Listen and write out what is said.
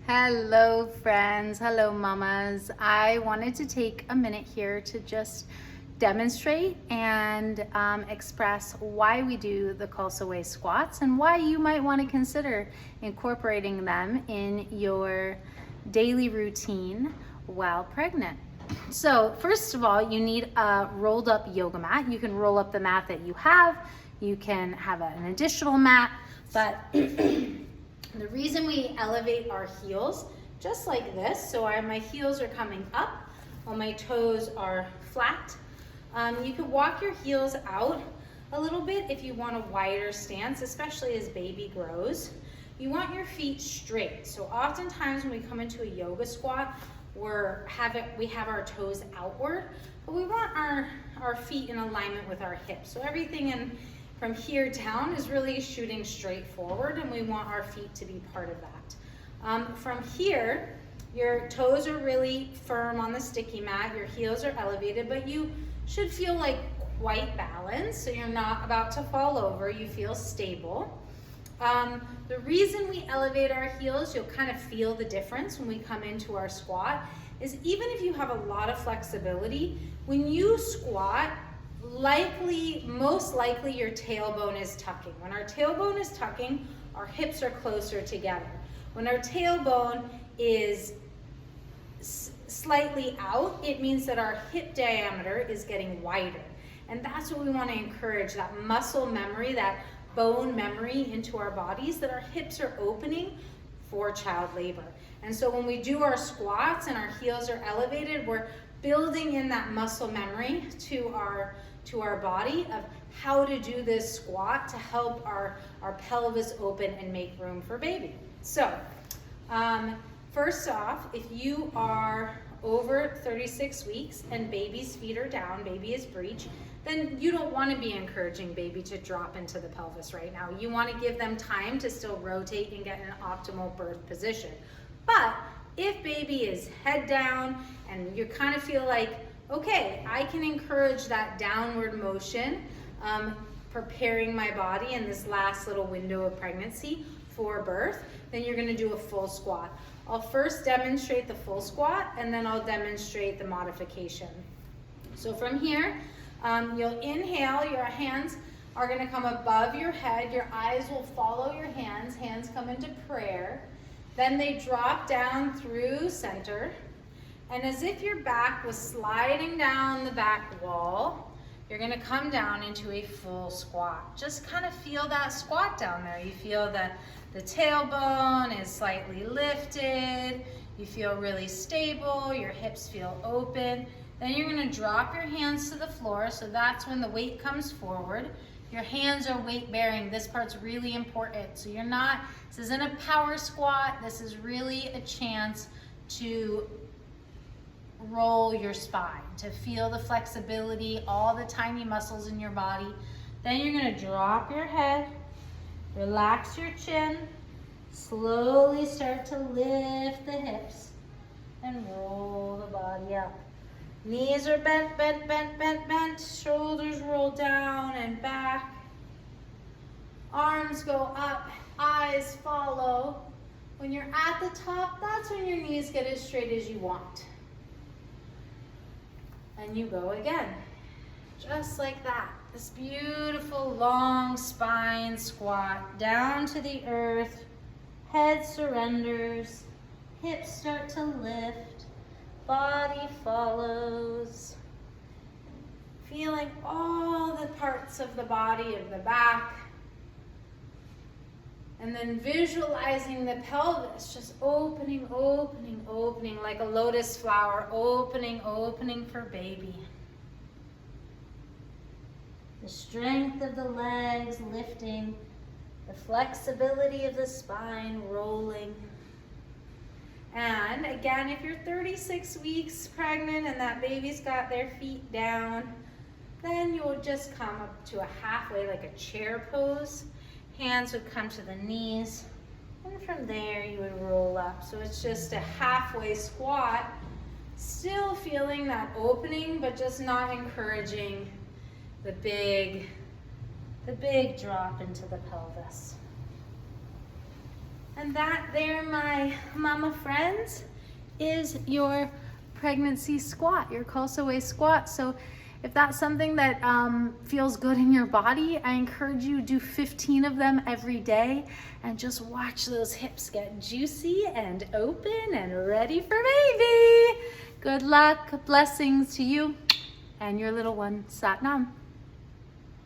Hello friends, hello mamas. I wanted to take a minute here to just demonstrate and express why we do the Khalsa Way squats and why you might want to consider incorporating them in your daily routine while pregnant. So first of all, you need a rolled up yoga mat. You can roll up the mat that you have. You can have an additional mat, but the reason we elevate our heels just like this, so my heels are coming up while my toes are flat. You could walk your heels out a little bit if you want a wider stance, especially as baby grows. You want your feet straight. So oftentimes when we come into a yoga squat, we have our toes outward, but we want our feet in alignment with our hips. So everything from here down is really shooting straight forward, and we want our feet to be part of that. From here, your toes are really firm on the sticky mat, your heels are elevated, but you should feel like quite balanced, so you're not about to fall over, you feel stable. The reason we elevate our heels, you'll kind of feel the difference when we come into our squat, is even if you have a lot of flexibility, when you squat, most likely your tailbone is tucking. When our tailbone is tucking, our hips are closer together. When our tailbone is slightly out, it means that our hip diameter is getting wider. And that's what we want to encourage, that muscle memory, that bone memory into our bodies, that our hips are opening for child labor. And so when we do our squats and our heels are elevated, we're building in that muscle memory to our body of how to do this squat to help our pelvis open and make room for baby. So first off, if you are over 36 weeks and baby's feet are down, baby is breech, then you don't want to be encouraging baby to drop into the pelvis right now. You want to give them time to still rotate and get an optimal birth position. But if baby is head down and you kind of feel like, okay, I can encourage that downward motion, preparing my body in this last little window of pregnancy for birth, then you're going to do a full squat. I'll first demonstrate the full squat and then I'll demonstrate the modification. So from here, you'll inhale, your hands are going to come above your head, your eyes will follow your hands come into prayer, then they drop down through center, and as if your back was sliding down the back wall, you're going to come down into a full squat. Just kind of feel that squat down there. You feel that the tailbone is slightly lifted, you feel really stable, your hips feel open. Then you're going to drop your hands to the floor, so that's when the weight comes forward. Your hands are weight bearing. This part's really important. So this isn't a power squat, this is really a chance to roll your spine, to feel the flexibility, all the tiny muscles in your body. Then you're going to drop your head, relax your chin, slowly start to lift the hips and roll the body up. Knees are bent, bent, bent, bent, bent. Shoulders roll down and back. Arms go up, eyes follow. When you're at the top, that's when your knees get as straight as you want. And you go again, just like that. This beautiful long spine squat down to the earth. Head surrenders, hips start to lift, body follows. Feeling all the parts of the body of the back. And then visualizing the pelvis just opening, opening, opening like a lotus flower, opening, opening for baby. The strength of the legs lifting, the flexibility of the spine rolling. And again, if you're 36 weeks pregnant and that baby's got their feet down, then you'll just come up to a halfway, like a chair pose. Hands would come to the knees, and from there you would roll up. So it's just a halfway squat, still feeling that opening, but just not encouraging the big drop into the pelvis. And that there, my mama friends, is your pregnancy squat, your Khalsa Way squat. So if that's something that feels good in your body, I encourage you to do 15 of them every day and just watch those hips get juicy and open and ready for baby. Good luck, blessings to you and your little one. Sat Nam.